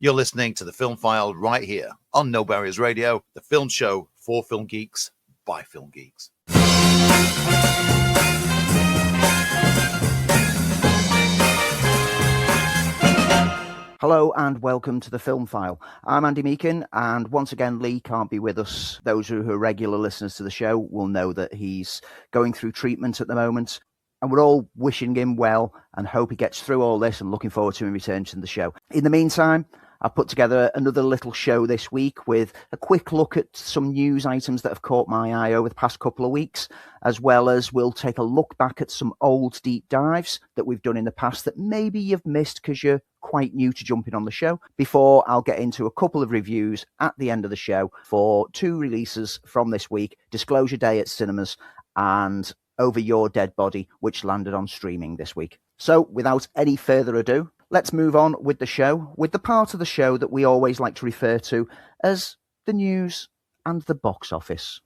You're listening to The Film File right here on No Barriers Radio, the film show for film geeks by film geeks. Hello and welcome to The Film File. I'm Andy Meakin, and once again Lee can't be with us. Those who are regular listeners to the show will know that he's going through treatment at the moment, and we're all wishing him well and hope he gets through all this and looking forward to him returning to the show. In the meantime, I've put together another little show this week with a quick look at some news items that have caught my eye over the past couple of weeks, as well as we'll take a look back at some old deep dives that we've done in the past that maybe you've missed because you're quite new to jumping on the show, before I'll get into a couple of reviews at the end of the show for two releases from this week, Disclosure Day at cinemas and Over Your Dead Body, which landed on streaming this week. So without any further ado, let's move on with the show, with the part of the show that we always like to refer to as the news and the box office.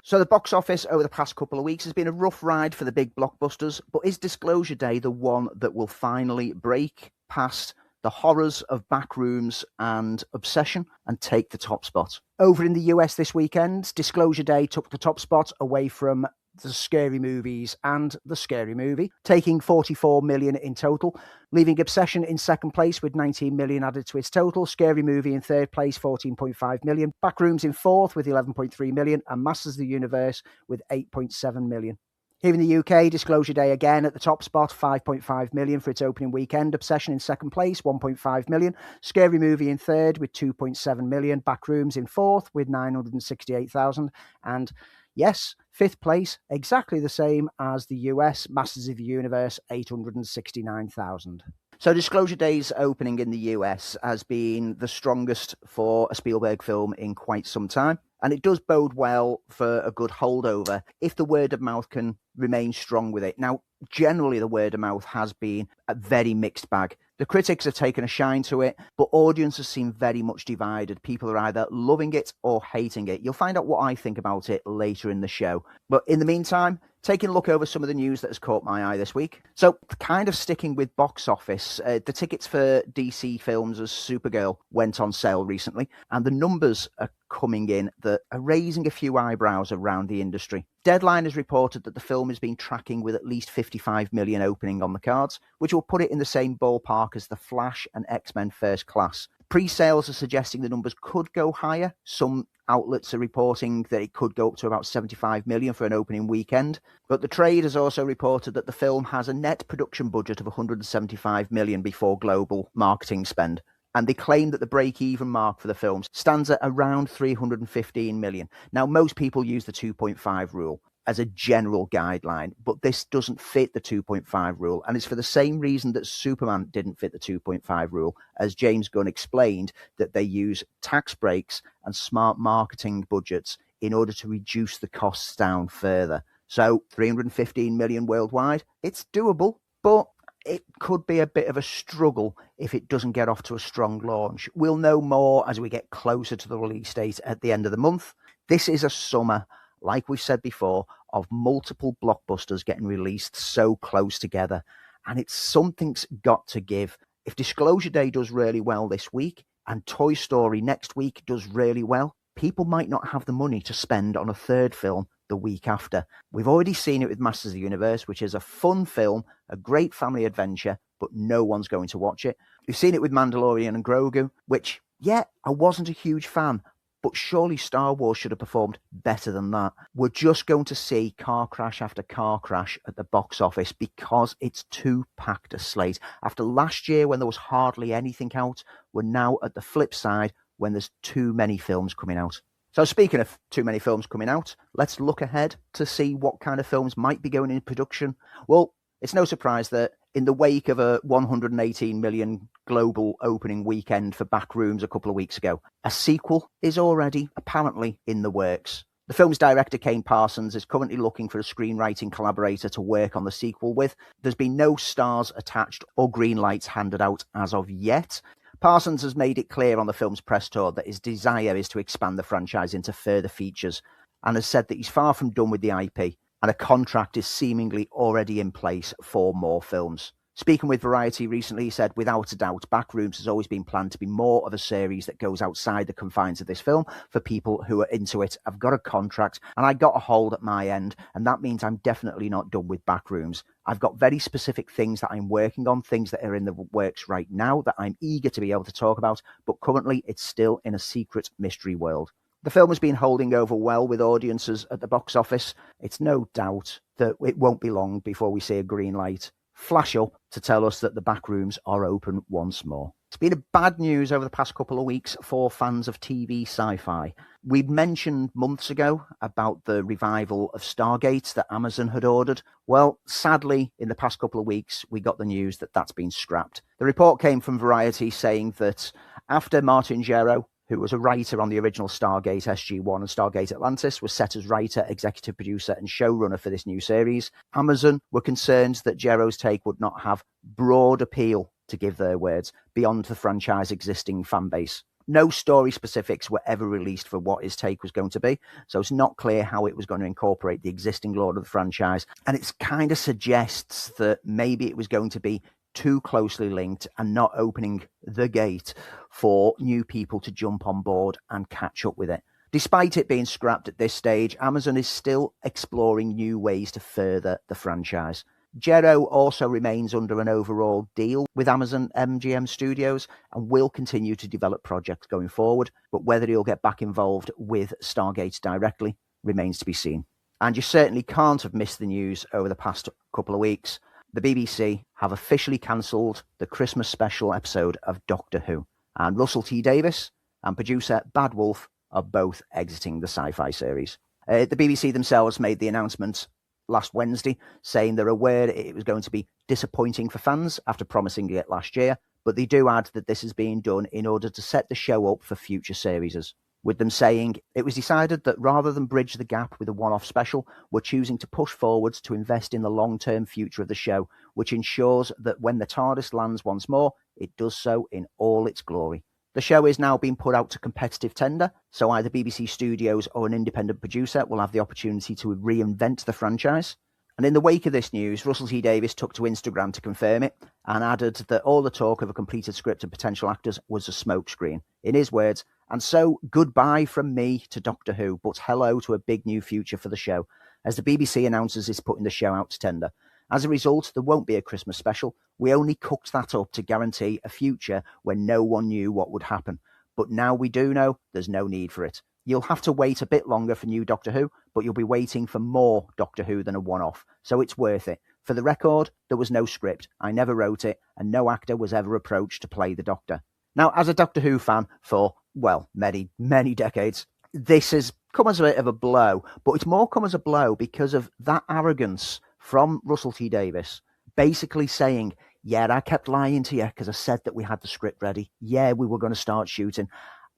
So the box office over the past couple of weeks has been a rough ride for the big blockbusters, but is Disclosure Day the one that will finally break past the horrors of Backrooms and Obsession and take the top spot? Over in the US this weekend, Disclosure Day took the top spot away from the Scary Movies and The Scary Movie, taking 44 million in total, leaving Obsession in second place with 19 million added to its total, Scary Movie in third place, 14.5 million, Backrooms in fourth with 11.3 million, and Masters of the Universe with 8.7 million. Here in the UK, Disclosure Day again at the top spot, 5.5 million for its opening weekend. Obsession in second place, 1.5 million. Scary Movie in third with 2.7 million. Backrooms in fourth with 968,000. And yes, fifth place, exactly the same as the US, Masters of the Universe, 869,000. So Disclosure Day's opening in the US has been the strongest for a Spielberg film in quite some time. And it does bode well for a good holdover if the word of mouth can remain strong with it. Now, generally, the word of mouth has been a very mixed bag. The critics have taken a shine to it, but audiences seem very much divided. People are either loving it or hating it. You'll find out what I think about it later in the show. But in the meantime, taking a look over some of the news that has caught my eye this week. So, kind of sticking with box office, the tickets for DC films as Supergirl went on sale recently, and the numbers are coming in that are raising a few eyebrows around the industry. Deadline has reported that the film has been tracking with at least 55 million opening on the cards, which will put it in the same ballpark as The Flash and X-Men First Class. Pre-sales are suggesting the numbers could go higher. Some outlets are reporting that it could go up to about 75 million for an opening weekend. But the trade has also reported that the film has a net production budget of 175 million before global marketing spend. And they claim that the break-even mark for the film stands at around 315 million. Now, most people use the 2.5 rule as a general guideline, but this doesn't fit the 2.5 rule. And it's for the same reason that Superman didn't fit the 2.5 rule, as James Gunn explained, that they use tax breaks and smart marketing budgets in order to reduce the costs down further. So 315 million worldwide, it's doable, but it could be a bit of a struggle if it doesn't get off to a strong launch. We'll know more as we get closer to the release date at the end of the month. This is a summer, like we've said before, of multiple blockbusters getting released so close together. And it's something's got to give. If Disclosure Day does really well this week and Toy Story next week does really well, people might not have the money to spend on a third film the week after. We've already seen it with Masters of the Universe, which is a fun film, a great family adventure, but no one's going to watch it. We've seen it with Mandalorian and Grogu, which, yeah, I wasn't a huge fan, but surely Star Wars should have performed better than that. We're just going to see car crash after car crash at the box office because it's too packed a slate. After last year when there was hardly anything out, we're now at the flip side when there's too many films coming out. So speaking of too many films coming out, let's look ahead to see what kind of films might be going in production. Well, it's no surprise that in the wake of a 118 million global opening weekend for Backrooms a couple of weeks ago, a sequel is already apparently in the works. The film's director, Kane Parsons, is currently looking for a screenwriting collaborator to work on the sequel with. There's been no stars attached or green lights handed out as of yet. Parsons has made it clear on the film's press tour that his desire is to expand the franchise into further features and has said that he's far from done with the IP and a contract is seemingly already in place for more films. Speaking with Variety recently, he said, without a doubt, Backrooms has always been planned to be more of a series that goes outside the confines of this film for people who are into it. I've got a contract and I got a hold at my end, and that means I'm definitely not done with Backrooms. I've got very specific things that I'm working on, things that are in the works right now that I'm eager to be able to talk about, but currently it's still in a secret mystery world. The film has been holding over well with audiences at the box office. It's no doubt that it won't be long before we see a green light flash up to tell us that the back rooms are open once more. It's been a bad news over the past couple of weeks for fans of TV sci-fi. We mentioned months ago about the revival of Stargate that Amazon had ordered. Well, sadly, in the past couple of weeks, we got the news that that's been scrapped. The report came from Variety saying that after Martin Gero, who was a writer on the original Stargate SG-1 and Stargate Atlantis, was set as writer, executive producer and showrunner for this new series, Amazon were concerned that Gero's take would not have broad appeal, to give their words, beyond the franchise existing fan base. No story specifics were ever released for what his take was going to be, so it's not clear how it was going to incorporate the existing lore of the franchise, and it kind of suggests that maybe it was going to be too closely linked and not opening the gate for new people to jump on board and catch up with it. Despite it being scrapped at this stage, Amazon is still exploring new ways to further the franchise. Gero also remains under an overall deal with Amazon MGM Studios and will continue to develop projects going forward, but whether he'll get back involved with Stargate directly remains to be seen. And you certainly can't have missed the news over the past couple of weeks. The BBC have officially cancelled the Christmas special episode of Doctor Who, and Russell T Davies and producer Bad Wolf are both exiting the sci-fi series. The BBC themselves made the announcement last Wednesday, saying they're aware it was going to be disappointing for fans after promising it last year, but they do add that this is being done in order to set the show up for future series. With them saying, it was decided that rather than bridge the gap with a one-off special, we're choosing to push forwards to invest in the long-term future of the show, which ensures that when the TARDIS lands once more, it does so in all its glory. The show is now being put out to competitive tender, so either BBC Studios or an independent producer will have the opportunity to reinvent the franchise. And in the wake of this news, Russell T Davies took to Instagram to confirm it and added that all the talk of a completed script and potential actors was a smokescreen. In his words, and so goodbye from me to Doctor Who, but hello to a big new future for the show, as the BBC announces it's putting the show out to tender. As a result, there won't be a Christmas special. We only cooked that up to guarantee a future when no one knew what would happen. But now we do know, there's no need for it. You'll have to wait a bit longer for new Doctor Who, but you'll be waiting for more Doctor Who than a one-off, so it's worth it. For the record, there was no script, I never wrote it, and no actor was ever approached to play the Doctor. Now, as a Doctor Who fan for, well, many, many decades, this has come as a bit of a blow, but it's more come as a blow because of that arrogance from Russell T Davies, basically saying, yeah, I kept lying to you because I said that we had the script ready. Yeah, we were going to start shooting.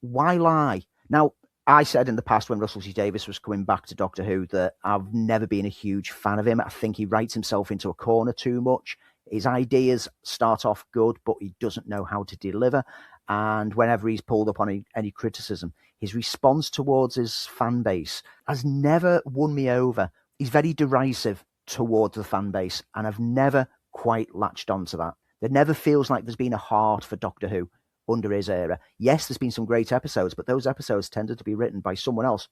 Why lie? Now, I said in the past when Russell T Davies was coming back to Doctor Who that I've never been a huge fan of him. I think he writes himself into a corner too much. His ideas start off good, but he doesn't know how to deliver. And whenever he's pulled up on any criticism, his response towards his fan base has never won me over. He's very derisive towards the fan base, and I've never quite latched onto that. There never feels like there's been a heart for Doctor Who under his era. Yes, there's been some great episodes, but those episodes tended to be written by someone else,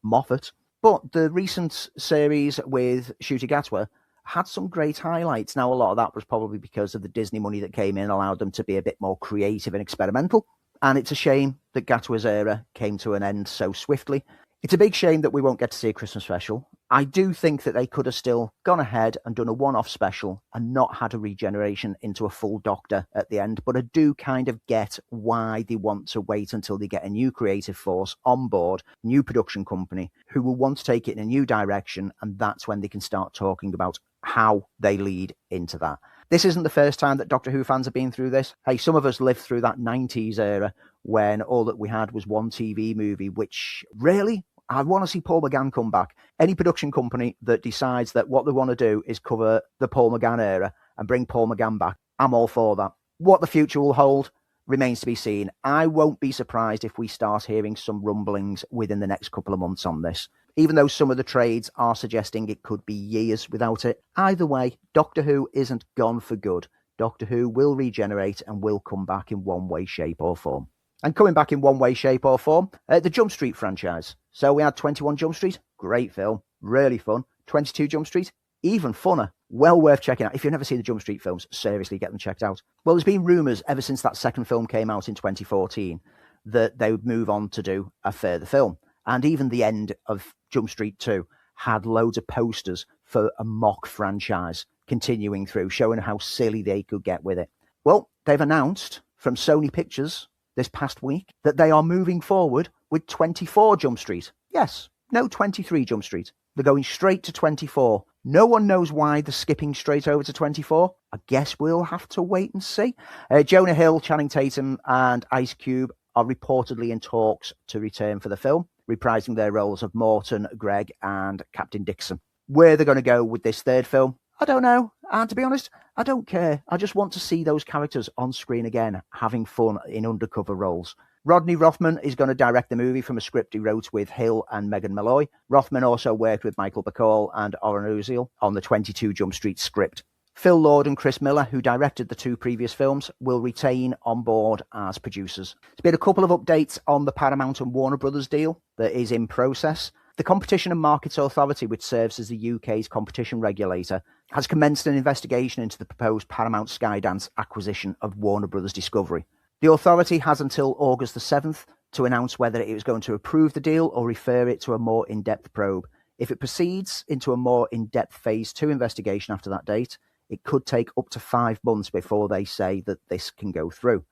Moffat. But the recent series with Ncuti Gatwa had some great highlights. Now, a lot of that was probably because of the Disney money that came in and allowed them to be a bit more creative and experimental. And it's a shame that Gatwa's era came to an end so swiftly. It's a big shame that we won't get to see a Christmas special. I do think that they could have still gone ahead and done a one-off special and not had a regeneration into a full Doctor at the end, but I do kind of get why they want to wait until they get a new creative force on board, new production company, who will want to take it in a new direction, and that's when they can start talking about how they lead into that. This isn't the first time that Doctor Who fans have been through this. Hey, some of us lived through that 90s era when all that we had was one TV movie, which really, I want to see Paul McGann come back. Any production company that decides that what they want to do is cover the Paul McGann era and bring Paul McGann back, I'm all for that. What the future will hold remains to be seen. I won't be surprised if we start hearing some rumblings within the next couple of months on this. even though some of the trades are suggesting it could be years without it. Either way, Doctor Who isn't gone for good. Doctor Who will regenerate and will come back in one way, shape or form. And coming back in one way, shape or form, the Jump Street franchise. So we had 21 Jump Street, great film, really fun. 22 Jump Street, even funner. Well worth checking out. If you've never seen the Jump Street films, seriously get them checked out. Well, there's been rumours ever since that second film came out in 2014 that they would move on to do a further film. And even the end of Jump Street 2 had loads of posters for a mock franchise continuing through, showing how silly they could get with it. Well, they've announced from Sony Pictures this past week that they are moving forward with 24 Jump Street. Yes, no 23 Jump Street. They're going straight to 24. No one knows why they're skipping straight over to 24. I guess we'll have to wait and see. Jonah Hill, Channing Tatum and Ice Cube are reportedly in talks to return for the film, reprising their roles of Morton, Greg and Captain Dixon. Where they're going to go with this third film, I don't know. And to be honest, I don't care. I just want to see those characters on screen again, having fun in undercover roles. Rodney Rothman is going to direct the movie from a script he wrote with Hill and Megan Malloy. Rothman also worked with Michael Bacall and Oren Uziel on the 22 Jump Street script. Phil Lord and Chris Miller, who directed the two previous films, will retain on board as producers. There's been a couple of updates on the Paramount and Warner Brothers deal that is in process. The Competition and Markets Authority, which serves as the UK's competition regulator, has commenced an investigation into the proposed Paramount Skydance acquisition of Warner Brothers Discovery. The authority has until August the 7th to announce whether it is going to approve the deal or refer it to a more in-depth probe. If it proceeds into a more in-depth Phase 2 investigation after that date, it could take up to 5 months before they say that this can go through.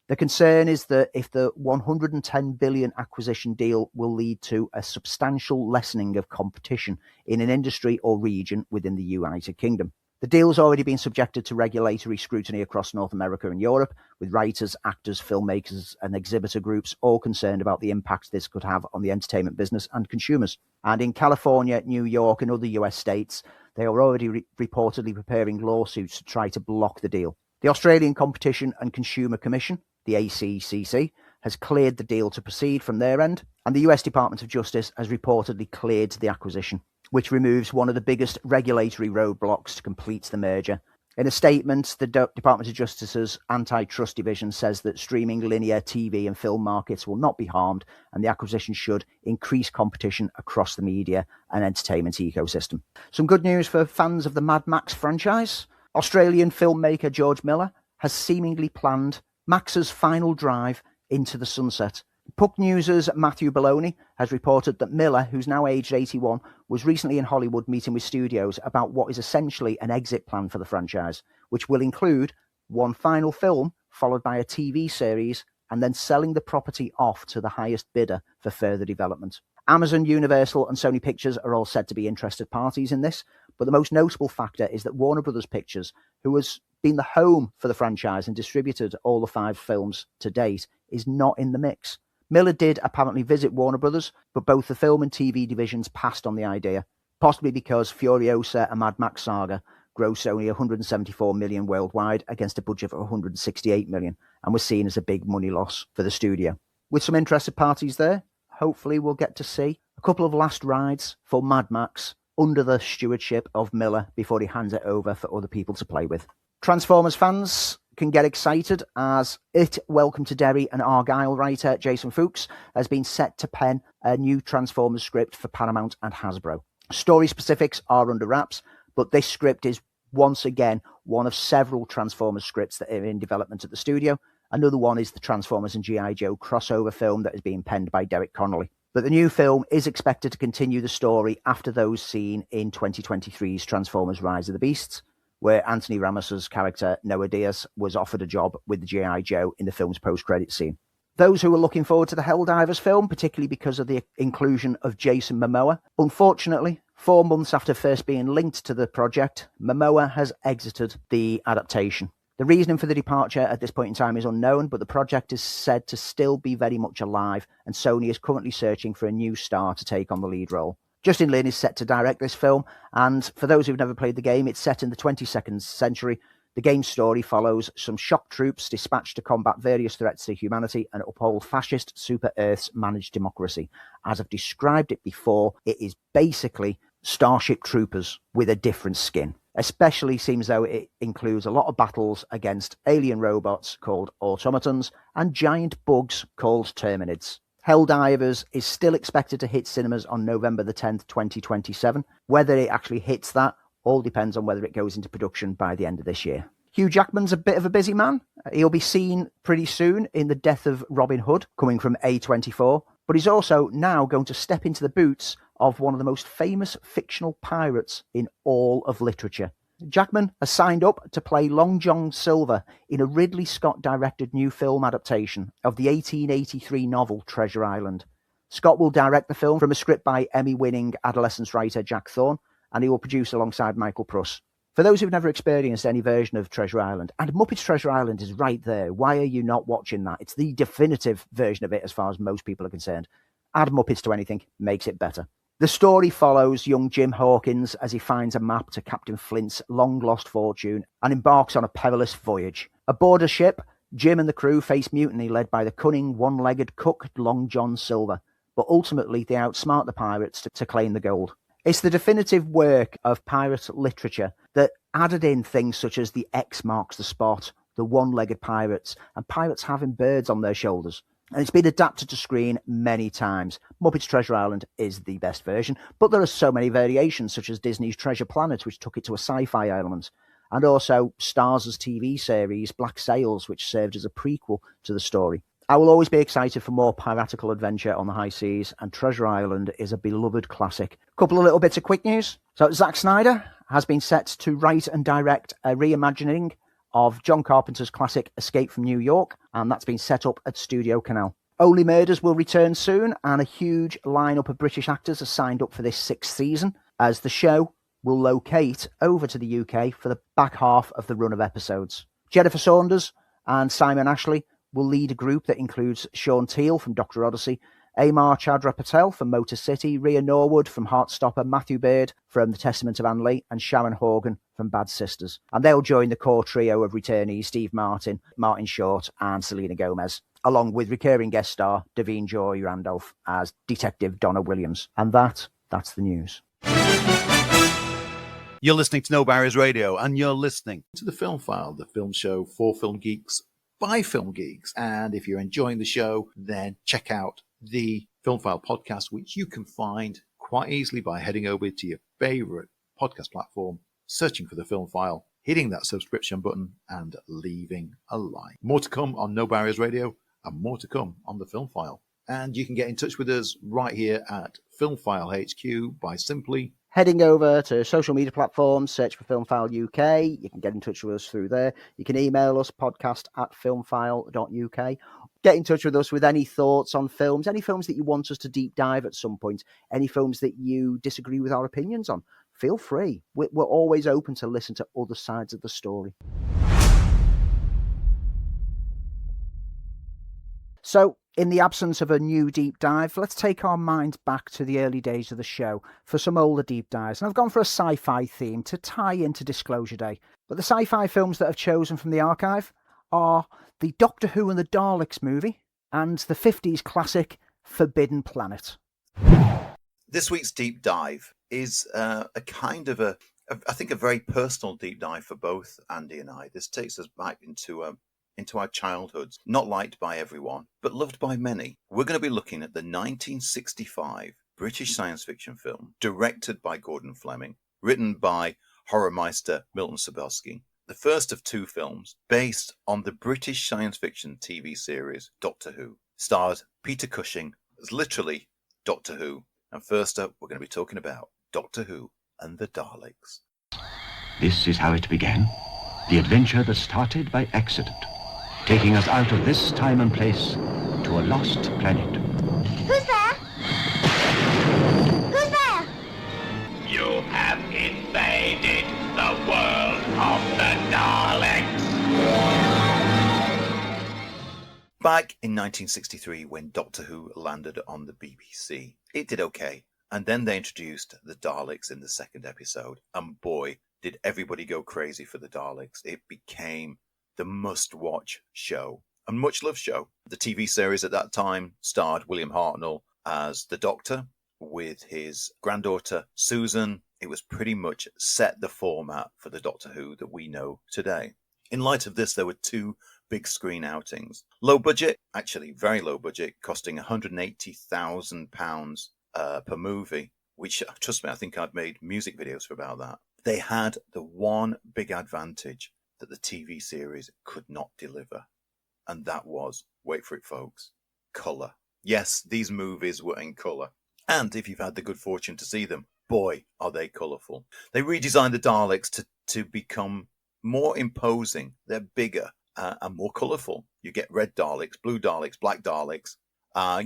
The concern is that if the $110 billion acquisition deal will lead to a substantial lessening of competition in an industry or region within the United Kingdom. The deal has already been subjected to regulatory scrutiny across North America and Europe, with writers, actors, filmmakers and exhibitor groups all concerned about the impact this could have on the entertainment business and consumers. And in California, New York and other US states, they are already reportedly preparing lawsuits to try to block the deal. The Australian Competition and Consumer Commission, the ACCC, has cleared the deal to proceed from their end, and the US Department of Justice has reportedly cleared the acquisition, which removes one of the biggest regulatory roadblocks to complete the merger. In a statement, the Department of Justice's Antitrust Division says that streaming linear TV and film markets will not be harmed, and the acquisition should increase competition across the media and entertainment ecosystem. Some good news for fans of the Mad Max franchise. Australian filmmaker George Miller has seemingly planned Max's final drive into the sunset. Puck News' Matthew Baloney has reported that Miller, who's now aged 81, was recently in Hollywood meeting with studios about what is essentially an exit plan for the franchise, which will include one final film followed by a TV series and then selling the property off to the highest bidder for further development. Amazon, Universal and Sony Pictures are all said to be interested parties in this, but the most notable factor is that Warner Brothers Pictures, who has been the home for the franchise and distributed all the 5 films to date, is not in the mix. Miller did apparently visit Warner Brothers, but both the film and TV divisions passed on the idea, possibly because Furiosa and Mad Max Saga grossed only $174 million worldwide against a budget of $168 million and was seen as a big money loss for the studio. With some interested parties there, hopefully we'll get to see a couple of last rides for Mad Max under the stewardship of Miller before he hands it over for other people to play with. Transformers fans can get excited as Welcome to Derry and Argyle writer Jason Fuchs has been set to pen a new Transformers script for Paramount and Hasbro. Story specifics are under wraps, but this script is once again one of several Transformers scripts that are in development at the studio. Another one is the Transformers and G.I. Joe crossover film that is being penned by Derek Connolly. But the new film is expected to continue the story after those seen in 2023's Transformers Rise of the Beasts, where Anthony Ramos's character Noah Diaz was offered a job with the G.I. Joe in the film's post-credit scene. Those who are looking forward to the Helldivers film, particularly because of the inclusion of Jason Momoa, unfortunately, 4 months after first being linked to the project, Momoa has exited the adaptation. The reasoning for the departure at this point in time is unknown, but the project is said to still be very much alive, and Sony is currently searching for a new star to take on the lead role. Justin Lin is set to direct this film, and for those who've never played the game, it's set in the 22nd century. The game's story follows some shock troops dispatched to combat various threats to humanity and uphold fascist Super Earth's managed democracy. As I've described it before, it is basically Starship Troopers with a different skin. Especially seems though it includes a lot of battles against alien robots called automatons and giant bugs called terminids. Helldivers is still expected to hit cinemas on November the 10th, 2027. Whether it actually hits that all depends on whether it goes into production by the end of this year. Hugh Jackman's a bit of a busy man. He'll be seen pretty soon in The Death of Robin Hood, coming from A24, but he's also now going to step into the boots of one of the most famous fictional pirates in all of literature. Jackman has signed up to play Long John Silver in a Ridley Scott-directed new film adaptation of the 1883 novel Treasure Island. Scott will direct the film from a script by Emmy-winning adolescence writer Jack Thorne, and he will produce alongside Michael Pruss. For those who've never experienced any version of Treasure Island, and Muppets Treasure Island is right there, why are you not watching that? It's the definitive version of it as far as most people are concerned. Add Muppets to anything, makes it better. The story follows young Jim Hawkins as he finds a map to Captain Flint's long-lost fortune and embarks on a perilous voyage. Aboard a ship, Jim and the crew face mutiny led by the cunning, one-legged cook Long John Silver, but ultimately they outsmart the pirates to claim the gold. It's the definitive work of pirate literature that added in things such as the X marks the spot, the one-legged pirates, and pirates having birds on their shoulders. And it's been adapted to screen many times. Muppets Treasure Island is the best version, but there are so many variations, such as Disney's Treasure Planet, which took it to a sci-fi element, and also Stars' TV series Black Sails, which served as a prequel to the story. I will always be excited for more piratical adventure on the high seas, and Treasure Island is a beloved classic. Couple of little bits of quick news. So Zack Snyder has been set to write and direct a reimagining of John Carpenter's classic Escape from New York, and that's been set up at Studio Canal. Only Murders will return soon, and a huge lineup of British actors are signed up for this 6th season, as the show will locate over to the UK for the back half of the run of episodes. Jennifer Saunders and Simon Ashley will lead a group that includes Sean Teal from Dr. Odyssey, Amar Chandra Patel from Motor City, Rhea Norwood from Heartstopper, Matthew Baird from The Testament of Anne Lee, and Sharon Horgan from Bad Sisters. And they'll join the core trio of returnees Steve Martin, Martin Short, and Selena Gomez, along with recurring guest star Davine Joy Randolph as Detective Donna Williams. And that's the news. You're listening to No Barriers Radio, and you're listening to The Film File, the film show for film geeks by film geeks. And if you're enjoying the show, then check out the Film File podcast, which you can find quite easily by heading over to your favorite podcast platform, searching for The Film File, hitting that subscription button, and leaving a like. More to come on No Barriers Radio, and more to come on The Film File. And you can get in touch with us right here at Film File HQ by simply heading over to social media platforms, search for Film File UK. You can get in touch with us through there. You can email us, podcast@filmfile.uk. Get in touch with us with any thoughts on films, any films that you want us to deep dive at some point, any films that you disagree with our opinions on. Feel free. We're always open to listen to other sides of the story. So, in the absence of a new deep dive, let's take our minds back to the early days of the show for some older deep dives. And I've gone for a sci-fi theme to tie into Disclosure Day. But the sci-fi films that I've chosen from the archive are the Doctor Who and the Daleks movie and the 50s classic Forbidden Planet. This week's deep dive is a kind of I think a very personal deep dive for both Andy and I. This takes us back into our childhoods, not liked by everyone, but loved by many. We're going to be looking at the 1965 British science fiction film, directed by Gordon Fleming, written by horror meister Milton Sebelsky, the first of two films based on the British science fiction TV series Doctor Who. Stars Peter Cushing as literally Doctor Who. And first up, we're going to be talking about Doctor Who and the Daleks. This is how it began. The adventure that started by accident, taking us out of this time and place to a lost planet. Who's there? Who's there? You have invaded the world of the Daleks. Back in 1963, when Doctor Who landed on the BBC, it did okay. And then they introduced the Daleks in the second episode. And boy, did everybody go crazy for the Daleks. It became the must-watch show, a much-loved show. The TV series at that time starred William Hartnell as the Doctor with his granddaughter Susan. It was pretty much set the format for the Doctor Who that we know today. In light of this, there were two big screen outings. Low budget, actually very low budget, costing £180,000 per movie, which, trust me, I think I've made music videos for about that. They had the one big advantage that the TV series could not deliver, and that was, wait for it folks, colour. Yes, these movies were in colour, and if you've had the good fortune to see them, boy, are they colourful. They redesigned the Daleks to become more imposing. They're bigger and more colourful. You get red Daleks, blue Daleks, black Daleks.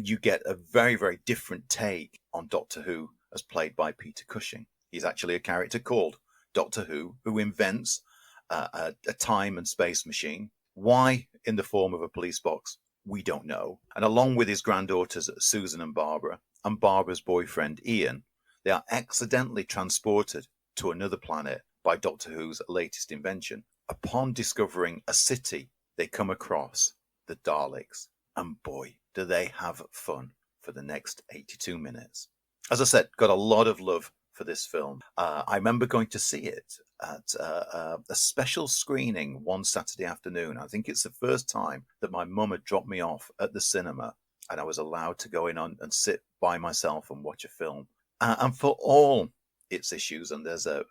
You get a very, very different take on Doctor Who as played by Peter Cushing. He's actually a character called Doctor Who invents a time and space machine. Why in the form of a police box? We don't know. And along with his granddaughters Susan and Barbara's boyfriend Ian, they are accidentally transported to another planet by Doctor Who's latest invention. Upon discovering a city, they come across the Daleks. And boy, do they have fun for the next 82 minutes. As I said, got a lot of love for this film. I remember going to see it at a special screening one Saturday afternoon. I think it's the first time that my mum had dropped me off at the cinema and I was allowed to go in and sit by myself and watch a film. And for all its issues, and there's a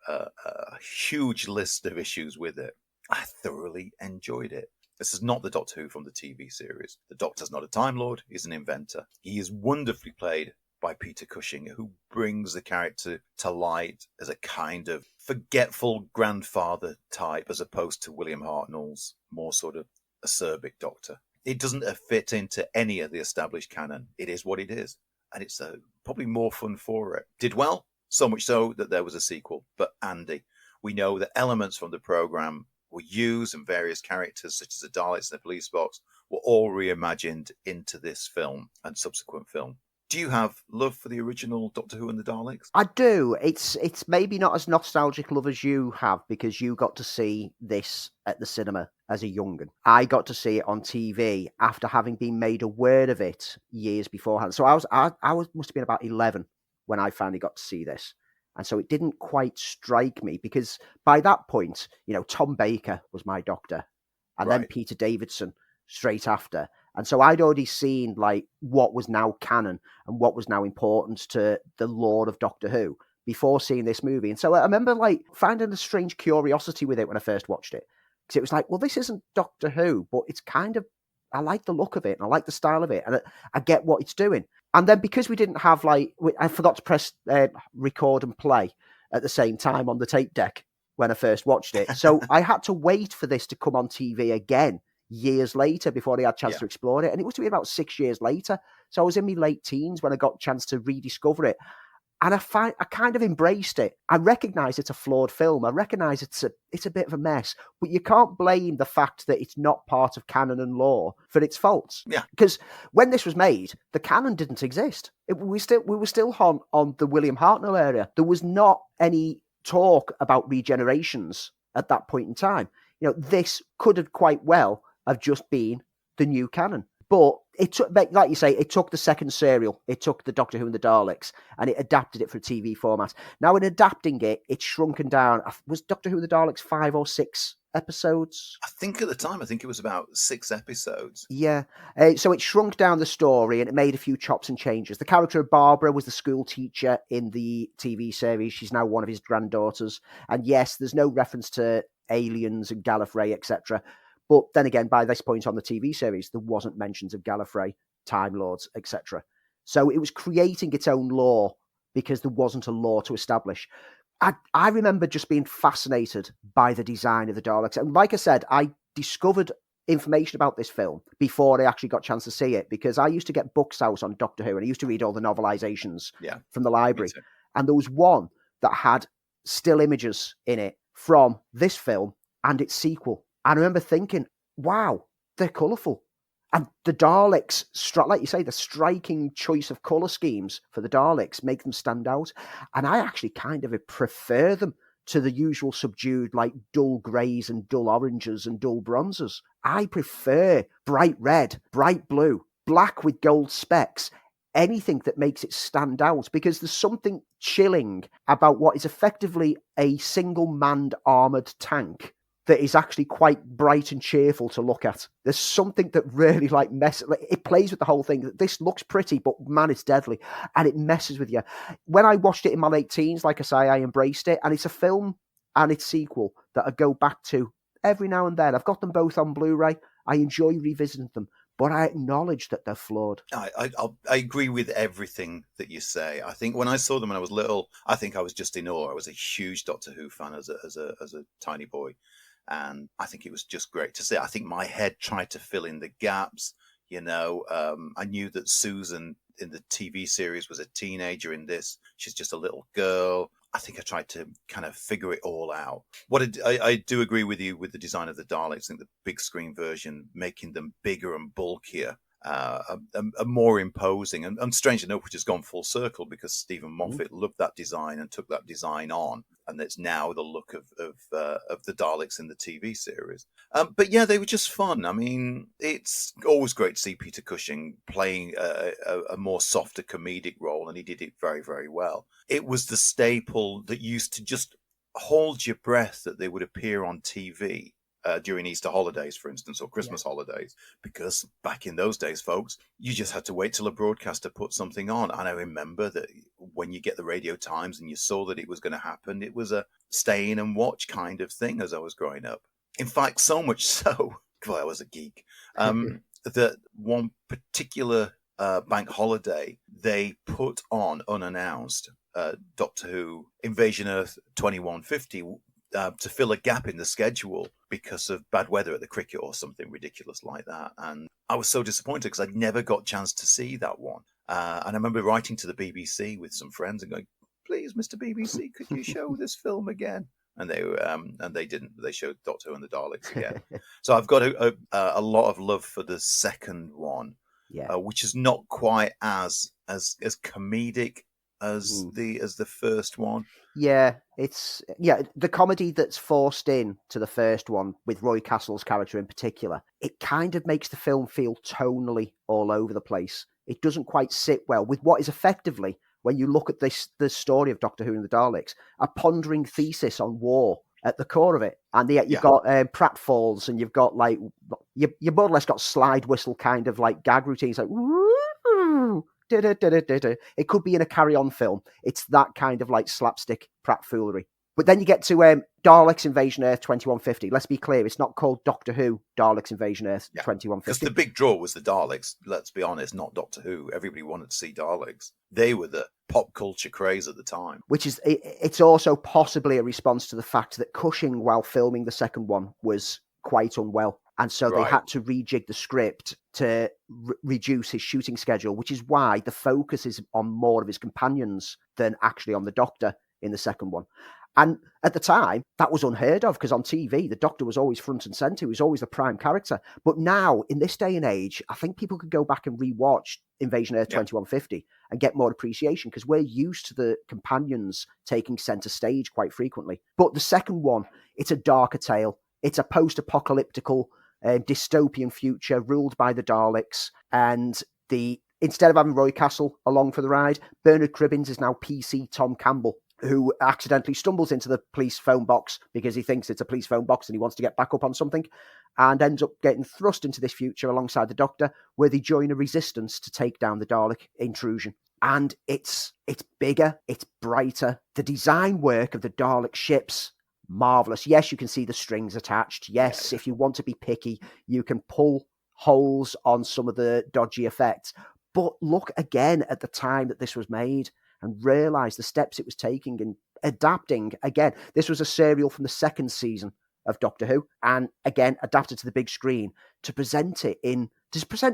huge list of issues with it, I thoroughly enjoyed it. This is not the Doctor Who from the TV series. The Doctor's not a Time Lord, he's an inventor. He is wonderfully played by Peter Cushing, who brings the character to light as a kind of forgetful grandfather type, as opposed to William Hartnell's more sort of acerbic Doctor. It doesn't fit into any of the established canon. It is what it is, and it's probably more fun for it. Did well, so much so that there was a sequel. But Andy, we know that elements from the programme were used, and various characters such as the Daleks and the police box were all reimagined into this film and subsequent film. Do you have love for the original Doctor Who and the Daleks? I do. It's maybe not as nostalgic love as you have, because you got to see this at the cinema as a young'un. I got to see it on TV after having been made aware of it years beforehand. So I must have been about 11 when I finally got to see this. And so it didn't quite strike me, because by that point, Tom Baker was my Doctor, and then Peter Davidson straight after. And so I'd already seen what was now canon and what was now important to the lore of Doctor Who before seeing this movie. And so I remember finding a strange curiosity with it when I first watched it, because it was well, this isn't Doctor Who, but it's kind of, I like the look of it and I like the style of it, and I get what it's doing. And then because we didn't have I forgot to press record and play at the same time on the tape deck when I first watched it. So I had to wait for this to come on TV again years later before I had a chance to explore it. And it must have been about 6 years later. So I was in my late teens when I got a chance to rediscover it. And I kind of embraced it. I recognise it's a flawed film. I recognise it's a bit of a mess. But you can't blame the fact that it's not part of canon and lore for its faults. Yeah. Because when this was made, the canon didn't exist. We were still on the William Hartnell area. There was not any talk about regenerations at that point in time. This could have quite well have just been the new canon. But it took, like you say, it took the second serial. It took the Doctor Who and the Daleks, and it adapted it for a TV format. Now, in adapting it, it's shrunken down. Was Doctor Who and the Daleks 5 or 6 episodes? I think at the time, it was about 6 episodes. Yeah. So it shrunk down the story, and it made a few chops and changes. The character of Barbara was the school teacher in the TV series. She's now one of his granddaughters. And yes, there's no reference to aliens and Gallifrey, etc. But then again, by this point on the TV series, there wasn't mentions of Gallifrey, Time Lords, etc. So it was creating its own lore because there wasn't a lore to establish. I remember just being fascinated by the design of the Daleks. And like I said, I discovered information about this film before I actually got a chance to see it, because I used to get books out on Doctor Who, and I used to read all the novelizations from the library. And there was one that had still images in it from this film and its sequel. And I remember thinking, wow, they're colourful. And the Daleks, like you say, the striking choice of colour schemes for the Daleks make them stand out. And I actually kind of prefer them to the usual subdued, like dull greys and dull oranges and dull bronzes. I prefer bright red, bright blue, black with gold specks, anything that makes it stand out, because there's something chilling about what is effectively a single manned armoured tank that is actually quite bright and cheerful to look at. There's something that really it plays with the whole thing. This looks pretty, but man, it's deadly. And it messes with you. When I watched it in my late teens, like I say, I embraced it. And it's a film and its sequel that I go back to every now and then. I've got them both on Blu-ray. I enjoy revisiting them, but I acknowledge that they're flawed. I agree with everything that you say. I think when I saw them when I was little, I think I was just in awe. I was a huge Doctor Who fan as a tiny boy. And I think it was just great to see. I think my head tried to fill in the gaps. I knew that Susan in the TV series was a teenager in this. She's just a little girl. I think I tried to kind of figure it all out. I do agree with you with the design of the Daleks. I think the big screen version, making them bigger and bulkier, are more imposing, and strange enough, which has gone full circle because Stephen Moffat loved that design and took that design on, and it's now the look of the Daleks in the TV series. But yeah, they were just fun. I mean, it's always great to see Peter Cushing playing a more softer comedic role, and he did it very, very well. It was the staple that used to just hold your breath that they would appear on TV. During Easter holidays, for instance, or Christmas holidays, because back in those days, folks, you just had to wait till a broadcaster put something on. And I remember that when you get the Radio Times and you saw that it was going to happen, it was a stay in and watch kind of thing as I was growing up. In fact, so much so, well, I was a geek, that one particular bank holiday, they put on unannounced Doctor Who Invasion Earth 2150 to fill a gap in the schedule because of bad weather at the cricket or something ridiculous like that. And I was so disappointed because I'd never got a chance to see that one. And I remember writing to the BBC with some friends and going, please, Mr. BBC, could you show this film again? And they didn't. They showed Doctor Who and the Daleks again. So I've got a lot of love for the second one, which is not quite as comedic as the first one. Yeah, the comedy that's forced in to the first one with Roy Castle's character in particular, it kind of makes the film feel tonally all over the place. It doesn't quite sit well with what is effectively, when you look at the story of Doctor Who and the Daleks, a pondering thesis on war at the core of it. And yet you've got pratfalls, and you've got you more or less got slide whistle kind of like gag routines, like woo. It could be in a Carry-On film. It's that kind of like slapstick pratfoolery. But then you get to Daleks Invasion Earth 2150. Let's be clear, it's not called Doctor Who Daleks Invasion Earth 2150. Because the big draw was the Daleks, let's be honest, not Doctor Who. Everybody wanted to see Daleks. They were the pop culture craze at the time. Which is, it's also possibly a response to the fact that Cushing, while filming the second one, was quite unwell. And so they had to rejig the script to reduce his shooting schedule, which is why the focus is on more of his companions than actually on the Doctor in the second one. And at the time, that was unheard of, because on TV, the Doctor was always front and centre. He was always the prime character. But now, in this day and age, I think people could go back and rewatch Invasion Earth 2150 and get more appreciation, because we're used to the companions taking centre stage quite frequently. But the second one, it's a darker tale. It's a post-apocalyptical dystopian future ruled by the Daleks, and instead of having Roy Castle along for the ride, Bernard Cribbins is now PC Tom Campbell, who accidentally stumbles into the police phone box because he thinks it's a police phone box and he wants to get back up on something, and ends up getting thrust into this future alongside the Doctor, where they join a resistance to take down the Dalek intrusion. And it's bigger, it's brighter. The design work of the Dalek ships, marvelous. Yes, you can see the strings attached. Yes, if you want to be picky, you can pull holes on some of the dodgy effects. But look again at the time that this was made and realise the steps it was taking and adapting. Again, this was a serial from the second season of Doctor Who, and again, adapted to the big screen to present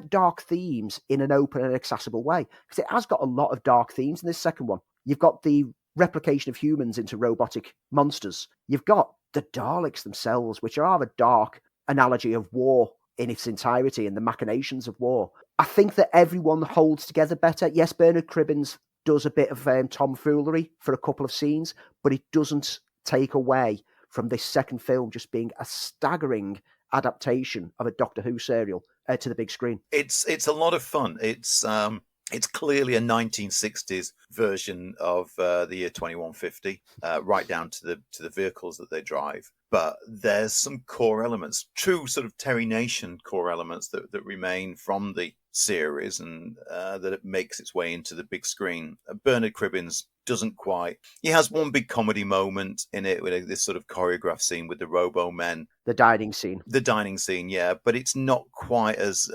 dark themes in an open and accessible way. Because it has got a lot of dark themes in this second one. You've got the replication of humans into robotic monsters. You've got the Daleks themselves, which are a dark analogy of war in its entirety and the machinations of war. I think that everyone holds together better. Yes, Bernard Cribbins does a bit of tomfoolery for a couple of scenes, but it doesn't take away from this second film just being a staggering adaptation of a Doctor Who serial to the big screen. It's a lot of fun. It's clearly a 1960s version of the year 2150, right down to the vehicles that they drive. But there's some core elements, true sort of Terry Nation core elements that remain from the series, and that it makes its way into the big screen. Bernard Cribbins doesn't quite. He has one big comedy moment in it with this sort of choreographed scene with the Robo Men. The dining scene. The dining scene, yeah, but it's not quite as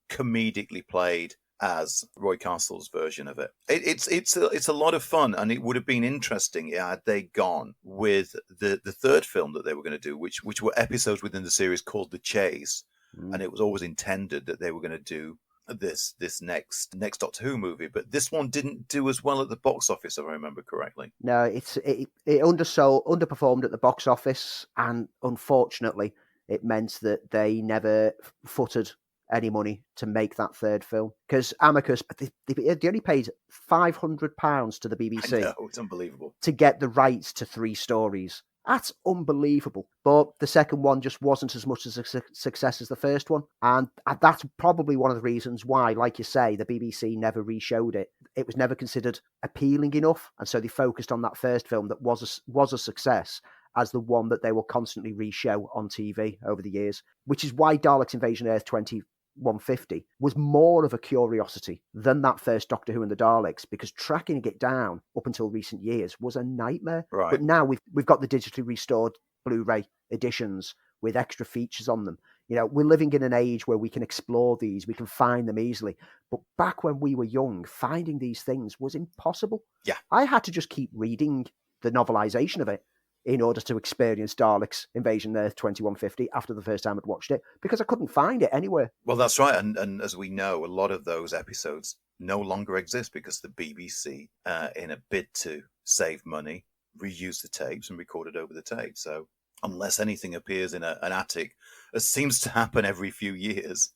comedically played as Roy Castle's version of it. It's a lot of fun, and it would have been interesting had they gone with the third film that they were going to do, which were episodes within the series called The Chase, and it was always intended that they were going to do this next Doctor Who movie, but this one didn't do as well at the box office, if I remember correctly. No, it underperformed at the box office, and unfortunately, it meant that they never footed any money to make that third film, because Amicus, they only paid £500 to the BBC. I know, it's unbelievable, to get the rights to 3 stories. That's unbelievable. But the second one just wasn't as much as a success as the first one. And that's probably one of the reasons why, like you say, the BBC never re-showed it. It was never considered appealing enough. And so they focused on that first film that was a success as the one that they will constantly re-show on TV over the years, which is why Daleks Invasion Earth 2150 was more of a curiosity than that first Doctor Who and the Daleks, because tracking it down up until recent years was a nightmare. Right. But now we've got the digitally restored Blu-ray editions with extra features on them. You know, we're living in an age where we can explore these, we can find them easily. But back when we were young, finding these things was impossible. Yeah. I had to just keep reading the novelization of it in order to experience Daleks Invasion Earth 2150 after the first time I'd watched it, because I couldn't find it anywhere. Well, that's right. And as we know, a lot of those episodes no longer exist because the BBC, in a bid to save money, reused the tapes and recorded over the tape. So unless anything appears in an attic, as seems to happen every few years,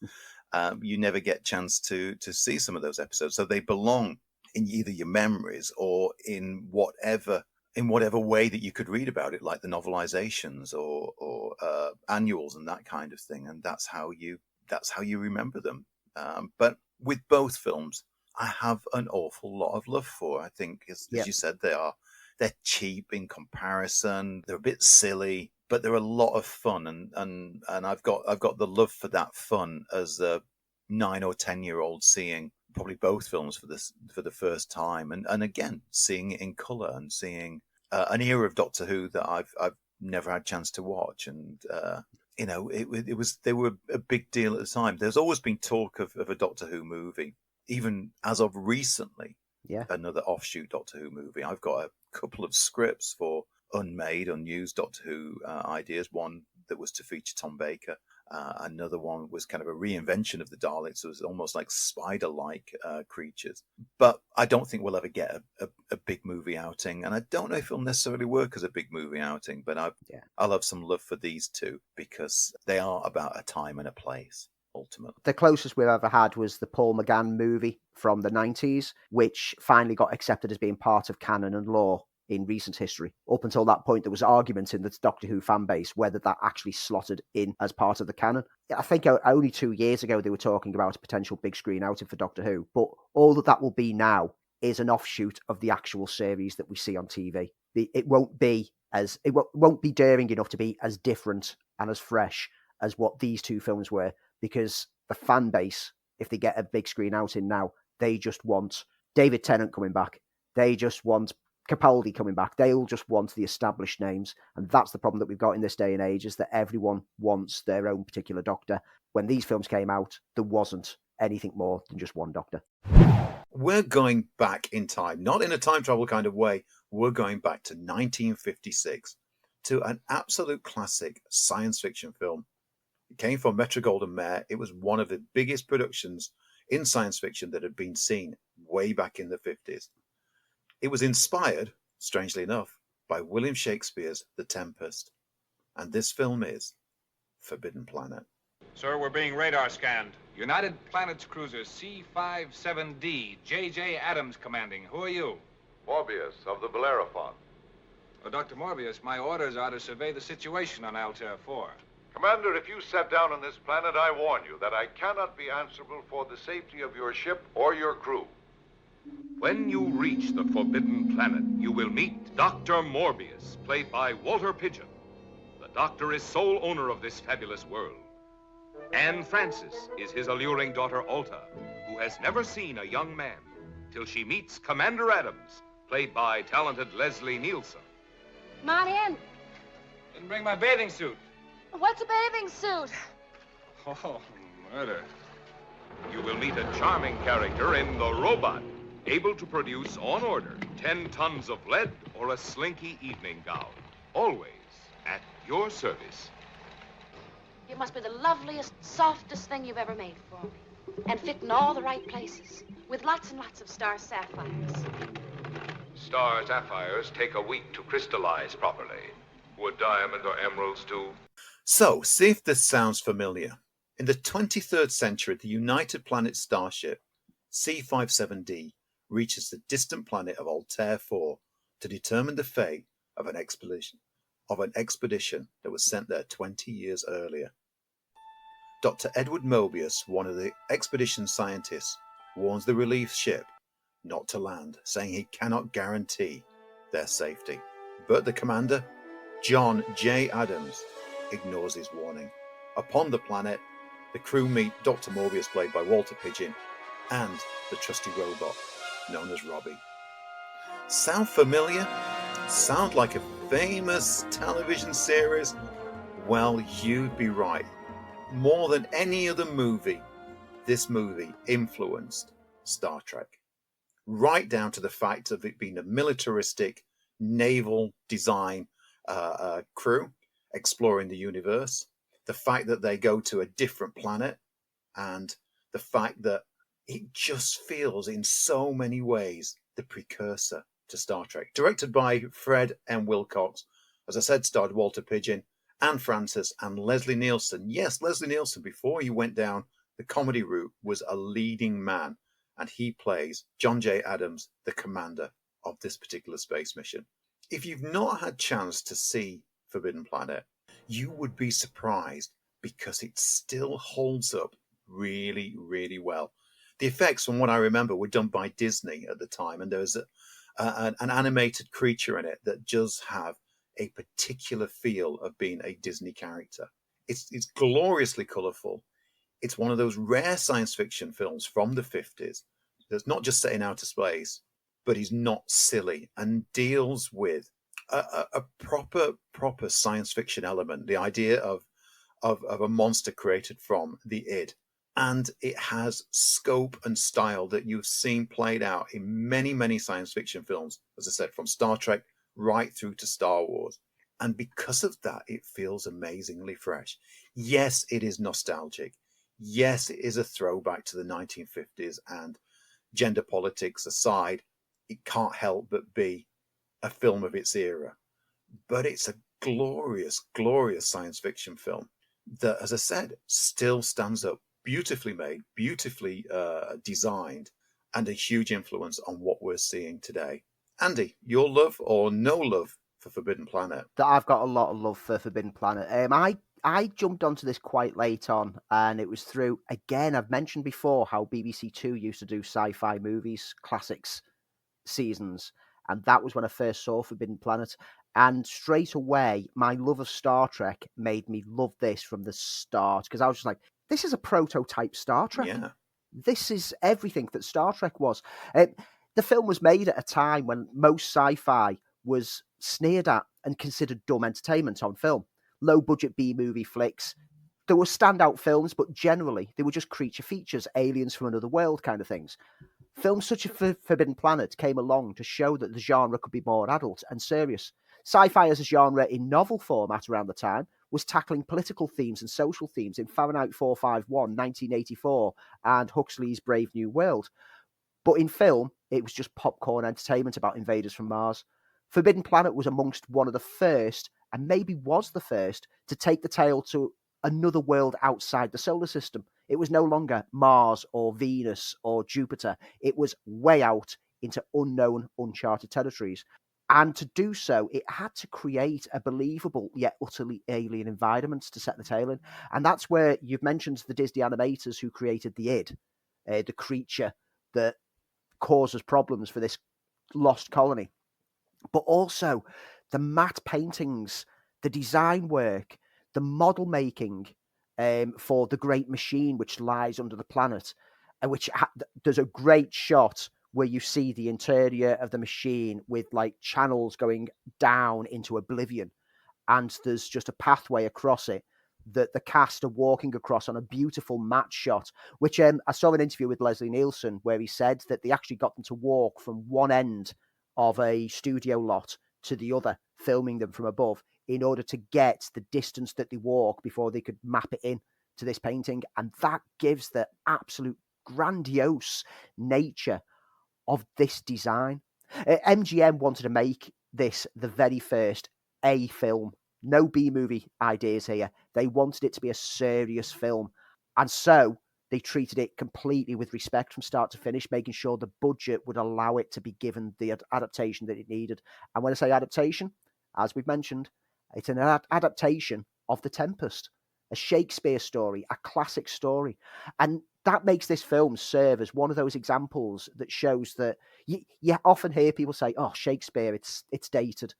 you never get a chance to see some of those episodes. So they belong in either your memories or in whatever way that you could read about it, like the novelizations or annuals and that kind of thing. And that's how you remember them. But with both films, I have an awful lot of love for. I think, as you said, they're cheap in comparison. They're a bit silly, but they're a lot of fun. And I've got the love for that fun as a 9 or 10-year-old seeing probably both films for the first time, and again seeing it in color and seeing an era of Doctor Who that I've never had a chance to watch, and they were a big deal at the time. There's always been talk of a Doctor Who movie, even as of recently. Yeah, another offshoot Doctor Who movie. I've got a couple of scripts for unused Doctor Who ideas. One that was to feature Tom Baker. Another one was kind of a reinvention of the Daleks. It was almost like spider-like creatures. But I don't think we'll ever get a big movie outing. And I don't know if it'll necessarily work as a big movie outing. But I'll have some love for these two because they are about a time and a place, ultimately. The closest we've ever had was the Paul McGann movie from the 90s, which finally got accepted as being part of canon and lore in recent history. Up until that point, there was arguments in the Doctor Who fan base whether that actually slotted in as part of the canon. I think only 2 years ago they were talking about a potential big screen outing for Doctor Who, but all that will be now is an offshoot of the actual series that we see on TV. It won't be daring enough to be as different and as fresh as what these two films were, because the fan base, if they get a big screen outing now, they just want David Tennant coming back. They just want Capaldi coming back. They all just want the established names. And that's the problem that we've got in this day and age, is that everyone wants their own particular Doctor. When these films came out, there wasn't anything more than just one Doctor. We're going back in time, not in a time travel kind of way. We're going back to 1956 to an absolute classic science fiction film. It came from Metro-Goldwyn-Mayer. It was one of the biggest productions in science fiction that had been seen way back in the 50s. It was inspired, strangely enough, by William Shakespeare's The Tempest. And this film is Forbidden Planet. Sir, we're being radar scanned. United Planets Cruiser C-57D. J.J. Adams commanding. Who are you? Morbius of the Bellerophon. Well, Dr. Morbius, my orders are to survey the situation on Altair 4. Commander, if you set down on this planet, I warn you that I cannot be answerable for the safety of your ship or your crew. When you reach the Forbidden Planet, you will meet Dr. Morbius, played by Walter Pidgeon. The Doctor is sole owner of this fabulous world. Anne Francis is his alluring daughter, Alta, who has never seen a young man till she meets Commander Adams, played by talented Leslie Nielsen. Come on in. Didn't bring my bathing suit. What's a bathing suit? Oh, murder. You will meet a charming character in The Robot, able to produce, on order, 10 tons of lead or a slinky evening gown. Always at your service. You must be the loveliest, softest thing you've ever made for me. And fit in all the right places. With lots and lots of star sapphires. Star sapphires take a week to crystallize properly. Would diamond or emeralds do? So, see if this sounds familiar. In the 23rd century, the United Planets starship C-57D reaches the distant planet of Altair 4 to determine the fate of an expedition that was sent there 20 years earlier. Dr. Edward Mobius, one of the expedition scientists, warns the relief ship not to land, saying he cannot guarantee their safety. But the commander, John J. Adams, ignores his warning. Upon the planet, the crew meet Dr. Morbius, played by Walter Pidgeon, and the trusty robot known as Robbie. Sound familiar? Sound like a famous television series? Well, you'd be right. More than any other movie, this movie influenced Star Trek. Right down to the fact of it being a militaristic, naval design crew exploring the universe, the fact that they go to a different planet, and the fact that it just feels in so many ways the precursor to Star Trek. Directed by Fred M. Wilcox, as I said, starred Walter Pidgeon, Anne Francis, and Leslie Nielsen. Yes, Leslie Nielsen, before he went down the comedy route, was a leading man, and he plays John J. Adams, the commander of this particular space mission. If you've not had chance to see Forbidden Planet, you would be surprised because it still holds up really, really well. The effects, from what I remember, were done by Disney at the time, and there was an animated creature in it that does have a particular feel of being a Disney character. It's gloriously colourful. It's one of those rare science fiction films from the 50s that's not just set in outer space, but is not silly and deals with a proper science fiction element, the idea of a monster created from the id. And it has scope and style that you've seen played out in many, many science fiction films, as I said, from Star Trek right through to Star Wars. And because of that, it feels amazingly fresh. Yes, it is nostalgic. Yes, it is a throwback to the 1950s, and gender politics aside, it can't help but be a film of its era. But it's a glorious, glorious science fiction film that, as I said, still stands up. Beautifully made, beautifully designed, and a huge influence on what we're seeing today. Andy, your love or no love for Forbidden Planet? I've got a lot of love for Forbidden Planet. I jumped onto this quite late on, and it was through, again, I've mentioned before how BBC Two used to do sci-fi movies, classics seasons, and that was when I first saw Forbidden Planet. And straight away, my love of Star Trek made me love this from the start, because I was just like, this is a prototype Star Trek. Yeah. This is everything that Star Trek was. The film was made at a time when most sci-fi was sneered at and considered dumb entertainment on film. Low-budget B-movie flicks. There were standout films, but generally they were just creature features, aliens from another world kind of things. Films such as Forbidden Planet came along to show that the genre could be more adult and serious. Sci-fi as a genre in novel format around the time was tackling political themes and social themes in Fahrenheit 451, 1984, and Huxley's Brave New World. But in film, it was just popcorn entertainment about invaders from Mars. Forbidden Planet was amongst one of the first, and maybe was the first, to take the tale to another world outside the solar system. It was no longer Mars or Venus or Jupiter. It was way out into unknown, uncharted territories. And to do so, it had to create a believable yet utterly alien environment to set the tale in. And that's where you've mentioned the Disney animators who created the id, the creature that causes problems for this lost colony. But also the matte paintings, the design work, the model making for the great machine which lies under the planet, and there's a great shot where you see the interior of the machine with like channels going down into oblivion, and there's just a pathway across it that the cast are walking across on a beautiful matte shot, which I saw an interview with Leslie Nielsen where he said that they actually got them to walk from one end of a studio lot to the other, filming them from above in order to get the distance that they walk before they could map it in to this painting. And that gives the absolute grandiose nature of this design. MGM wanted to make this the very first A film. No B movie ideas here. They wanted it to be a serious film. And so they treated it completely with respect from start to finish, making sure the budget would allow it to be given the adaptation that it needed. And when I say adaptation, as we've mentioned, it's an adaptation of The Tempest, a Shakespeare story, a classic story. And that makes this film serve as one of those examples that shows that you often hear people say, oh, Shakespeare, it's dated.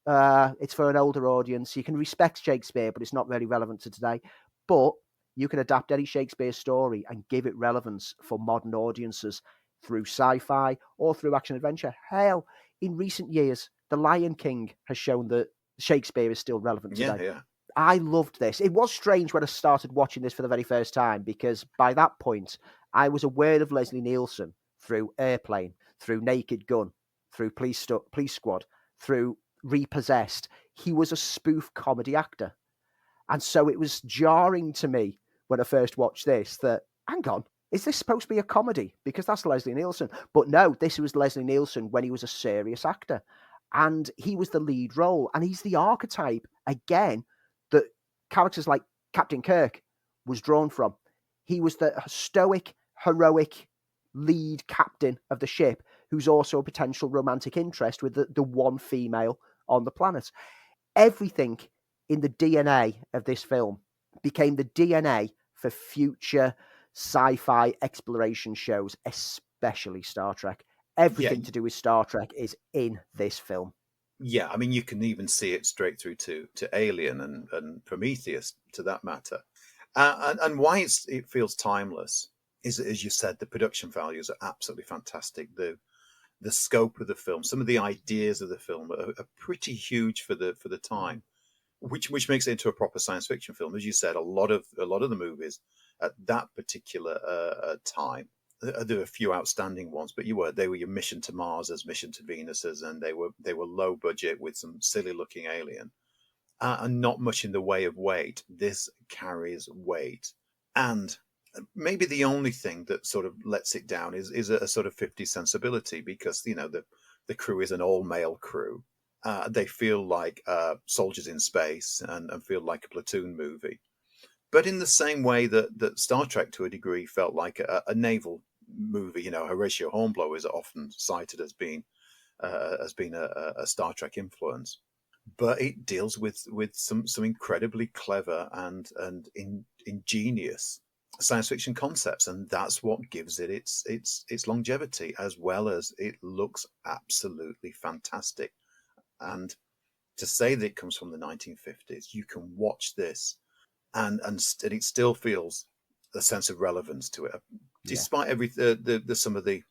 It's for an older audience. You can respect Shakespeare, but it's not really relevant to today. But you can adapt any Shakespeare story and give it relevance for modern audiences through sci-fi or through action adventure. Hell, in recent years, The Lion King has shown that Shakespeare is still relevant today. Yeah. I loved this. It was strange when I started watching this for the very first time, because by that point, I was aware of Leslie Nielsen through Airplane, through Naked Gun, through Police Squad, through Repossessed. He was a spoof comedy actor. And so it was jarring to me when I first watched this that, hang on, is this supposed to be a comedy? Because that's Leslie Nielsen. But no, this was Leslie Nielsen when he was a serious actor. And he was the lead role. And he's the archetype, again, that characters like Captain Kirk was drawn from. He was the stoic, heroic lead captain of the ship who's also a potential romantic interest with the one female on the planet. Everything in the DNA of this film became the DNA for future sci-fi exploration shows, especially Star Trek. Everything to do with Star Trek is in this film. Yeah, I mean, you can even see it straight through to Alien and Prometheus, to that matter. And why it feels timeless is, as you said, the production values are absolutely fantastic. The scope of the film, some of the ideas of the film are pretty huge for the time, which makes it into a proper science fiction film. As you said, a lot of the movies at that particular time. There were a few outstanding ones, but they were your Mission to Mars as Mission to Venus, and they were low budget with some silly looking alien, and not much in the way of weight. This carries weight, and maybe the only thing that sort of lets it down is a sort of 50s sensibility, because the crew is an all male crew. They feel like soldiers in space and feel like a platoon movie. But in the same way that Star Trek, to a degree, felt like a naval movie. Horatio Hornblower is often cited as being a Star Trek influence. But it deals with some incredibly clever and ingenious science fiction concepts, and that's what gives it its longevity, as well as it looks absolutely fantastic. And to say that it comes from the 1950s, you can watch this and it still feels a sense of relevance to it, despite some of the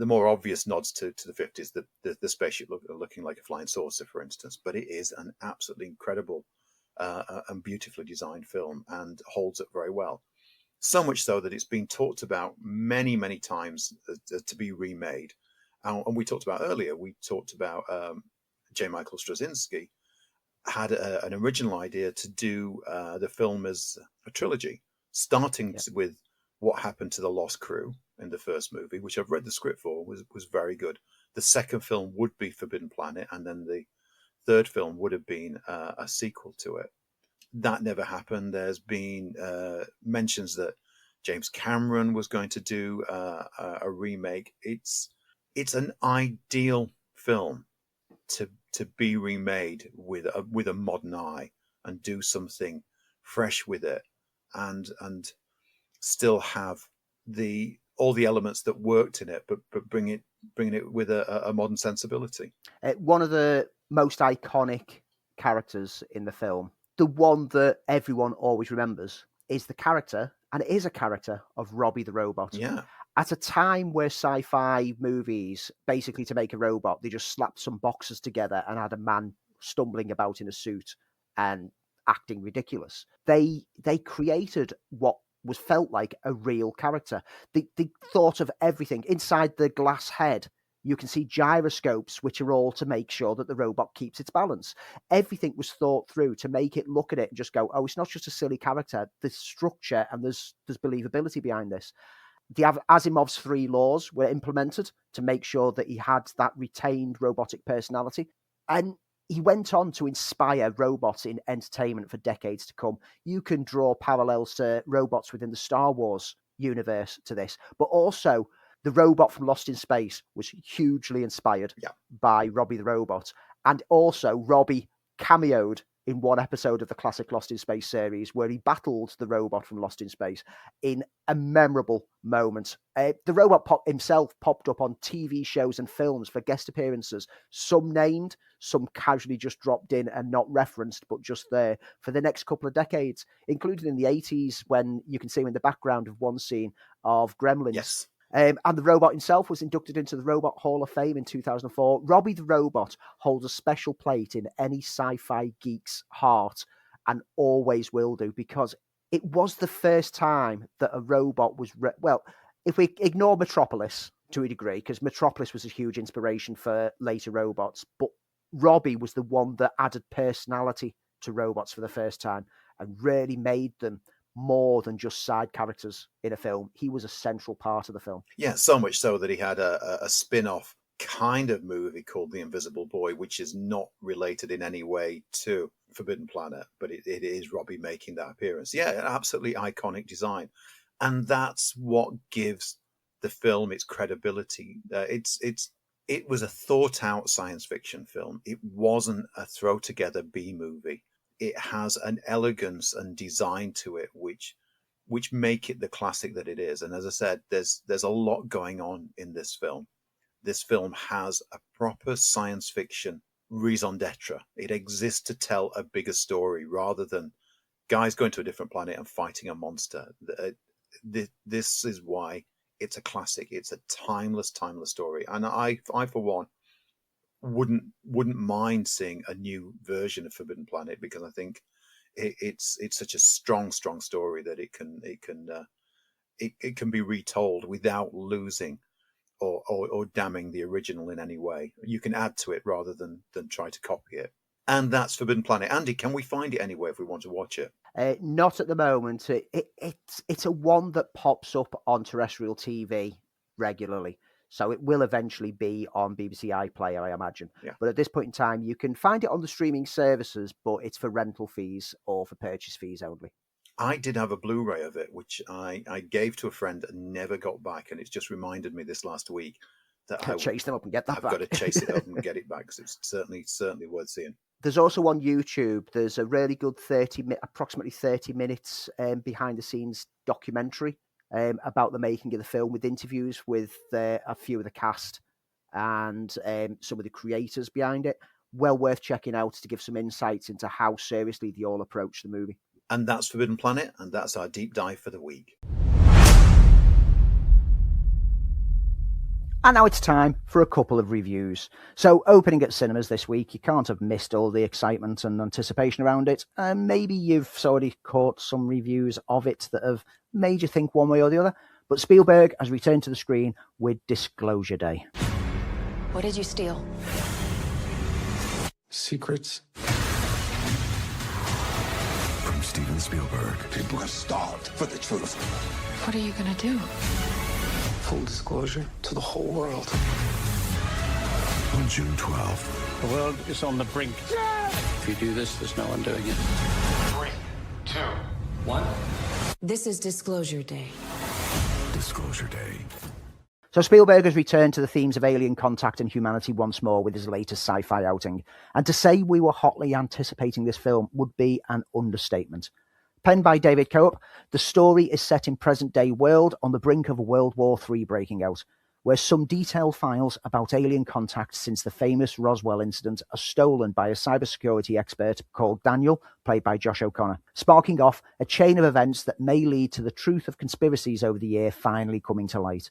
more obvious nods to the 50s, the spaceship looking like a flying saucer, for instance. But it is an absolutely incredible and beautifully designed film, and holds up very well. So much so that it's been talked about many, many times to be remade. And we talked about earlier, J. Michael Straczynski had an original idea to do the film as a trilogy, starting with what happened to the Lost Crew in the first movie, which I've read the script for, was very good. The second film would be Forbidden Planet, and then the third film would have been a sequel to it. That never happened. There's been mentions that James Cameron was going to do a remake. It's an ideal film to be remade with a modern eye and do something fresh with it, and still have all the elements that worked in it, but bringing it with a modern sensibility. One of the most iconic characters in the film, the one that everyone always remembers, is the character, and it is a character, of Robbie the Robot. Yeah. At a time where sci-fi movies, basically to make a robot, they just slapped some boxes together and had a man stumbling about in a suit and acting ridiculous. They created what was felt like a real character. They thought of everything. Inside the glass head, you can see gyroscopes, which are all to make sure that the robot keeps its balance. Everything was thought through to make it look at it and just go, oh, it's not just a silly character. There's structure and there's believability behind this. Asimov's 3 laws were implemented to make sure that he had that retained robotic personality. And he went on to inspire robots in entertainment for decades to come. You can draw parallels to robots within the Star Wars universe to this, but also the robot from Lost in Space was hugely inspired by Robbie the Robot. And also Robbie cameoed in one episode of the classic Lost in Space series where he battled the robot from Lost in Space in a memorable moment. The robot himself popped up on TV shows and films for guest appearances, some named, some casually just dropped in and not referenced, but just there for the next couple of decades, including in the 80s when you can see him in the background of one scene of Gremlins. Yes. And the robot himself was inducted into the Robot Hall of Fame in 2004. Robbie the Robot holds a special place in any sci-fi geek's heart and always will do, because it was the first time that a robot was... well, if we ignore Metropolis to a degree, because Metropolis was a huge inspiration for later robots, but Robbie was the one that added personality to robots for the first time and really made them more than just side characters in a film. He was a central part of the film. Yeah, so much so that he had a spin-off kind of movie called The Invisible Boy, which is not related in any way to Forbidden Planet, but it is Robbie making that appearance. Yeah, an absolutely iconic design. And that's what gives the film its credibility. It was a thought-out science fiction film. It wasn't a throw-together B-movie. It has an elegance and design to it which make it the classic that it is. And as I said, there's a lot going on in this film. This film has a proper science fiction raison d'etre. It exists to tell a bigger story rather than guys going to a different planet and fighting a monster. This is why it's a classic. It's a timeless story. And I for one, wouldn't mind seeing a new version of Forbidden Planet, because I think it's such a strong story that it can be retold without losing or damning the original in any way. You can add to it rather than try to copy it. And that's Forbidden Planet. Andy, can we find it anywhere if we want to watch it? Not at the moment. It's a one that pops up on terrestrial TV regularly. So it will eventually be on BBC iPlayer, I imagine. Yeah. But at this point in time, you can find it on the streaming services, but it's for rental fees or for purchase fees only. I did have a Blu-ray of it, which I gave to a friend and never got back. And it's just reminded me this last week that chase them up and get that I've back. got to chase it up and get it back, because it's certainly worth seeing. There's also on YouTube, there's a really good approximately 30 minutes behind the scenes documentary about the making of the film, with interviews with a few of the cast and some of the creators behind it. Well worth checking out to give some insights into how seriously they all approach the movie. And that's Forbidden Planet, and that's our deep dive for the week. And now it's time for a couple of reviews. So, opening at cinemas this week, you can't have missed all the excitement and anticipation around it. Maybe you've already caught some reviews of it that have made you think one way or the other. But Spielberg has returned to the screen with Disclosure Day. What did you steal? Secrets. From Steven Spielberg. People have starved for the truth. What are you gonna do? Full disclosure to the whole world. On June 12th. The world is on the brink. Yeah! If you do this, there's no undoing it. 3, 2, 1. This is Disclosure Day. Disclosure Day. So Spielberg has returned to the themes of alien contact and humanity once more with his latest sci-fi outing. And to say we were hotly anticipating this film would be an understatement. Penned by David Cope, the story is set in present-day world on the brink of a World War III breaking out, where some detailed files about alien contact since the famous Roswell incident are stolen by a cybersecurity expert called Daniel, played by Josh O'Connor, sparking off a chain of events that may lead to the truth of conspiracies over the year finally coming to light.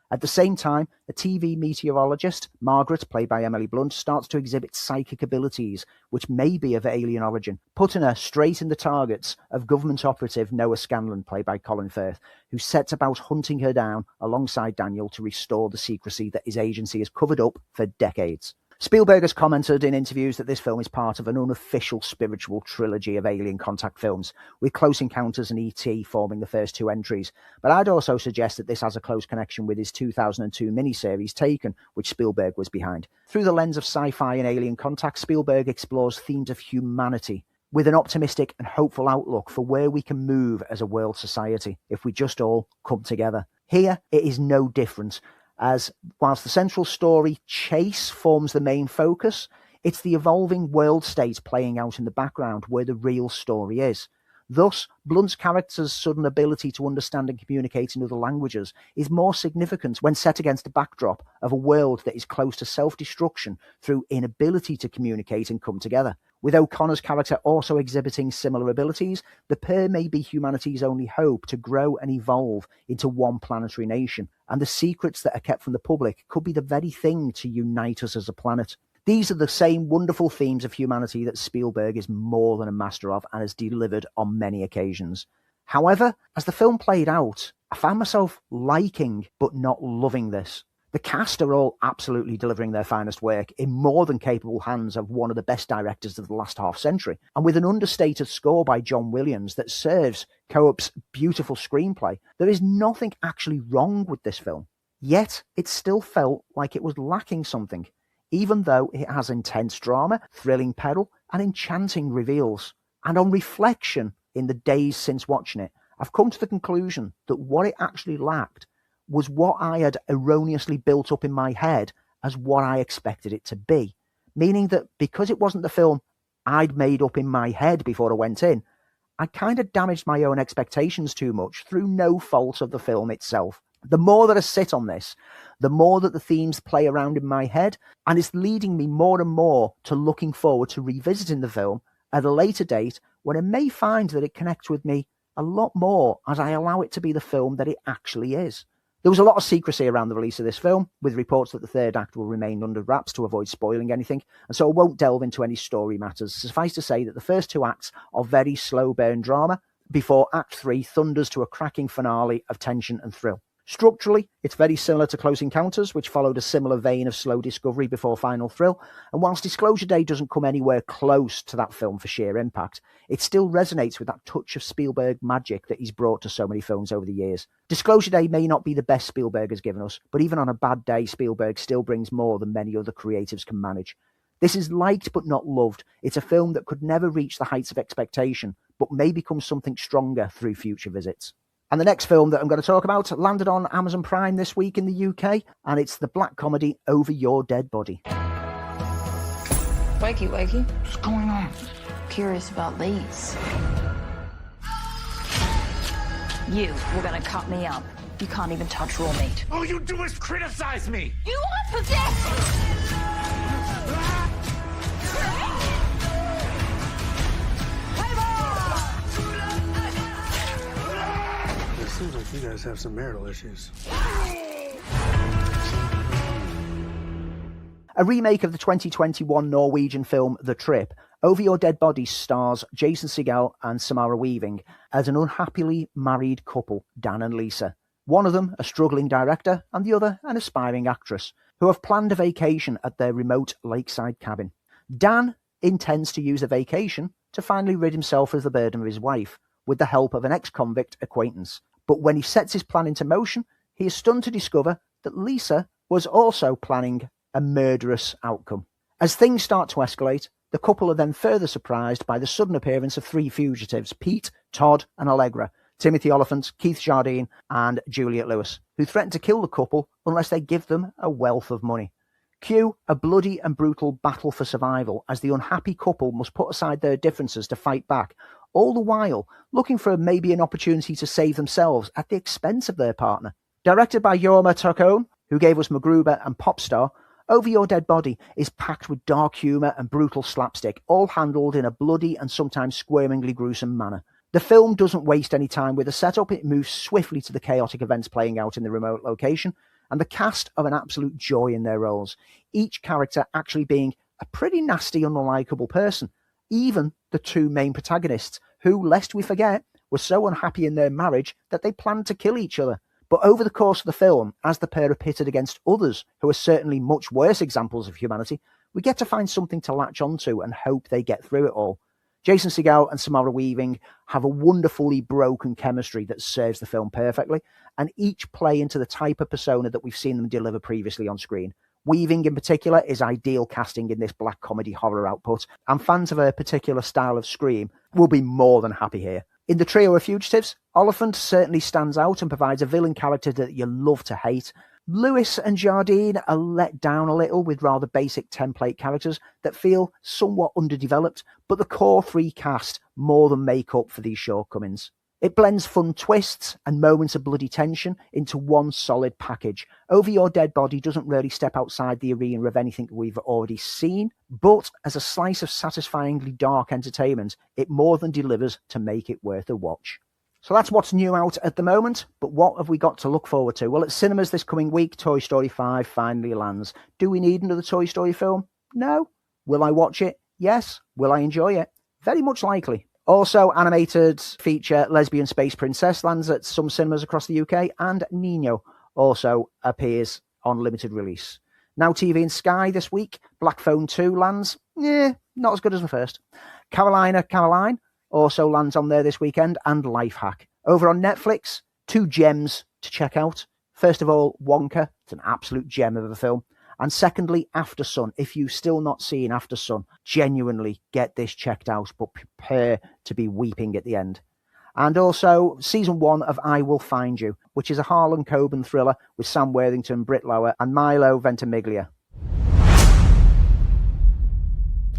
At the same time, a TV meteorologist, Margaret, played by Emily Blunt, starts to exhibit psychic abilities, which may be of alien origin, putting her straight in the targets of government operative Noah Scanlon, played by Colin Firth, who sets about hunting her down alongside Daniel to restore the secrecy that his agency has covered up for decades. Spielberg has commented in interviews that this film is part of an unofficial spiritual trilogy of alien contact films, with Close Encounters and E.T. forming the first two entries. But I'd also suggest that this has a close connection with his 2002 miniseries Taken, which Spielberg was behind. Through the lens of sci-fi and alien contact, Spielberg explores themes of humanity, with an optimistic and hopeful outlook for where we can move as a world society if we just all come together. Here, it is no different, as whilst the central story chase forms the main focus, it's the evolving world state playing out in the background where the real story is. Thus, Blunt's character's sudden ability to understand and communicate in other languages is more significant when set against the backdrop of a world that is close to self-destruction through inability to communicate and come together. With O'Connor's character also exhibiting similar abilities, the pair may be humanity's only hope to grow and evolve into one planetary nation, and the secrets that are kept from the public could be the very thing to unite us as a planet. These are the same wonderful themes of humanity that Spielberg is more than a master of and has delivered on many occasions. However, as the film played out, I found myself liking but not loving this. The cast are all absolutely delivering their finest work in more than capable hands of one of the best directors of the last half century, and with an understated score by John Williams that serves Cope's beautiful screenplay, there is nothing actually wrong with this film. Yet, it still felt like it was lacking something, even though it has intense drama, thrilling peril, and enchanting reveals. And on reflection, in the days since watching it, I've come to the conclusion that what it actually lacked was what I had erroneously built up in my head as what I expected it to be. Meaning that because it wasn't the film I'd made up in my head before I went in, I kind of damaged my own expectations too much through no fault of the film itself. The more that I sit on this, the more that the themes play around in my head, and it's leading me more and more to looking forward to revisiting the film at a later date when I may find that it connects with me a lot more as I allow it to be the film that it actually is. There was a lot of secrecy around the release of this film, with reports that the third act will remain under wraps to avoid spoiling anything, and so I won't delve into any story matters. Suffice to say that the first two acts are very slow burn drama, before Act 3 thunders to a cracking finale of tension and thrill. Structurally, it's very similar to Close Encounters, which followed a similar vein of slow discovery before final thrill, and whilst Disclosure Day doesn't come anywhere close to that film for sheer impact, it still resonates with that touch of Spielberg magic that he's brought to so many films over the years. Disclosure Day may not be the best Spielberg has given us, but even on a bad day, Spielberg still brings more than many other creatives can manage. This is liked but not loved. It's a film that could never reach the heights of expectation, but may become something stronger through future visits. And the next film that I'm going to talk about landed on Amazon Prime this week in the UK, and it's the black comedy Over Your Dead Body. Wakey, wakey. What's going on? Curious about these. You were gonna cut me up. You can't even touch raw meat. All you do is criticize me! You are possessed! It seems like you guys have some marital issues. A remake of the 2021 Norwegian film The Trip, Over Your Dead Body stars Jason Segel and Samara Weaving as an unhappily married couple, Dan and Lisa. One of them a struggling director and the other an aspiring actress, who have planned a vacation at their remote lakeside cabin. Dan intends to use the vacation to finally rid himself of the burden of his wife, with the help of an ex-convict acquaintance. But when he sets his plan into motion, he is stunned to discover that Lisa was also planning a murderous outcome. As things start to escalate, the couple are then further surprised by the sudden appearance of three fugitives, Pete, Todd and Allegra, Timothy Oliphant, Keith Jardine and Juliette Lewis. who threaten to kill the couple unless they give them a wealth of money. Cue a bloody and brutal battle for survival as the unhappy couple must put aside their differences to fight back, all the while looking for maybe an opportunity to save themselves at the expense of their partner. Directed by Jorma Taccone, who gave us MacGruber and Popstar, Over Your Dead Body is packed with dark humour and brutal slapstick, all handled in a bloody and sometimes squirmingly gruesome manner. The film doesn't waste any time with the setup, it moves swiftly to the chaotic events playing out in the remote location, and the cast are an absolute joy in their roles, each character actually being a pretty nasty, unlikable person. Even the two main protagonists, who, lest we forget, were so unhappy in their marriage that they planned to kill each other. But over the course of the film, as the pair are pitted against others who are certainly much worse examples of humanity, we get to find something to latch onto and hope they get through it all. Jason Segel and Samara Weaving have a wonderfully broken chemistry that serves the film perfectly, and each play into the type of persona that we've seen them deliver previously on screen. Weaving in particular is ideal casting in this black comedy horror output, and fans of her particular style of scream will be more than happy here. In the trio of fugitives, Oliphant certainly stands out and provides a villain character that you love to hate. Lewis and Jardine are let down a little with rather basic template characters that feel somewhat underdeveloped, but the core three cast more than make up for these shortcomings. It blends fun twists and moments of bloody tension into one solid package. Over Your Dead Body doesn't really step outside the arena of anything we've already seen, but as a slice of satisfyingly dark entertainment, it more than delivers to make it worth a watch. So that's what's new out at the moment, but what have we got to look forward to? Well, at cinemas this coming week, Toy Story 5 finally lands. Do we need another Toy Story film? No. Will I watch it? Yes. Will I enjoy it? Very much likely. Also, animated feature Lesbian Space Princess lands at some cinemas across the UK, and Nino also appears on limited release. Now TV and Sky this week, Black Phone 2 lands. Not as good as the first. Caroline also lands on there this weekend, and Lifehack. Over on Netflix, two gems to check out. First of all, Wonka. It's an absolute gem of a film. And secondly, After Sun. If you've still not seen After Sun, genuinely get this checked out, but prepare to be weeping at the end. And also, season 1 of I Will Find You, which is a Harlan Coben thriller with Sam Worthington, Britt Lower, and Milo Ventimiglia.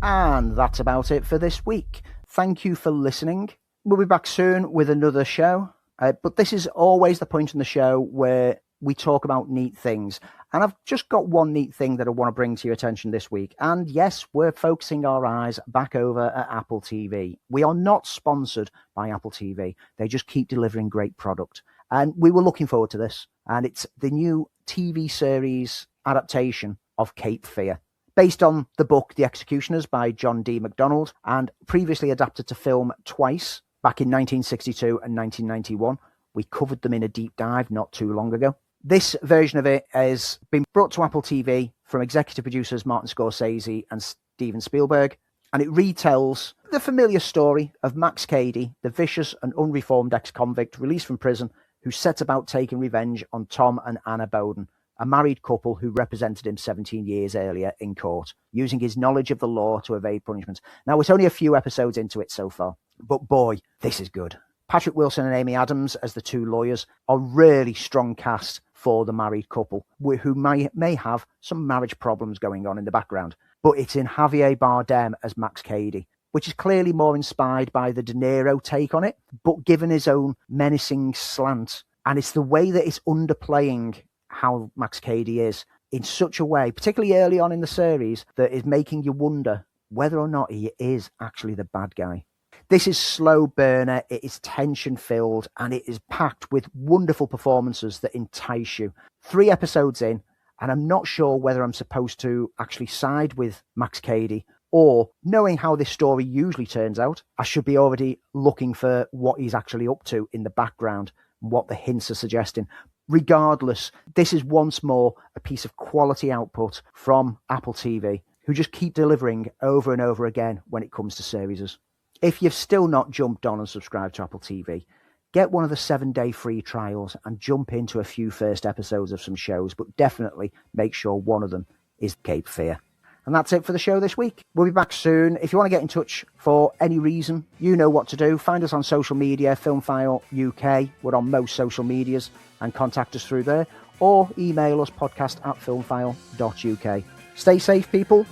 And that's about it for this week. Thank you for listening. We'll be back soon with another show. But this is always the point in the show where we talk about neat things. And I've just got one neat thing that I want to bring to your attention this week. And yes, we're focusing our eyes back over at Apple TV. We are not sponsored by Apple TV. They just keep delivering great product. And we were looking forward to this. And it's the new TV series adaptation of Cape Fear, based on the book The Executioners by John D. MacDonald, and previously adapted to film twice, back in 1962 and 1991. We covered them in a deep dive not too long ago. This version of it has been brought to Apple TV from executive producers Martin Scorsese and Steven Spielberg, and it retells the familiar story of Max Cady, the vicious and unreformed ex-convict released from prison who sets about taking revenge on Tom and Anna Bowden, a married couple who represented him 17 years earlier in court, using his knowledge of the law to evade punishment. Now, it's only a few episodes into it so far, but boy, this is good. Patrick Wilson and Amy Adams as the two lawyers are really strong cast for the married couple, who may have some marriage problems going on in the background. But it's in Javier Bardem as Max Cady, which is clearly more inspired by the De Niro take on it, but given his own menacing slant. And it's the way that it's underplaying how Max Cady is in such a way, particularly early on in the series, that is making you wonder whether or not he is actually the bad guy. This is slow burner, it is tension-filled, and it is packed with wonderful performances that entice you. 3 episodes in, and I'm not sure whether I'm supposed to actually side with Max Cady, or, knowing how this story usually turns out, I should be already looking for what he's actually up to in the background, and what the hints are suggesting. Regardless, this is once more a piece of quality output from Apple TV, who just keep delivering over and over again when it comes to series. If you've still not jumped on and subscribed to Apple TV, get one of the 7-day free trials and jump into a few first episodes of some shows, but definitely make sure one of them is Cape Fear. And that's it for the show this week. We'll be back soon. If you want to get in touch for any reason, you know what to do. Find us on social media, Filmfile UK. We're on most social medias, and contact us through there. Or email us, podcast@filmfile.uk. Stay safe, people.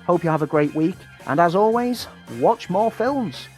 Hope you have a great week. And as always, watch more films.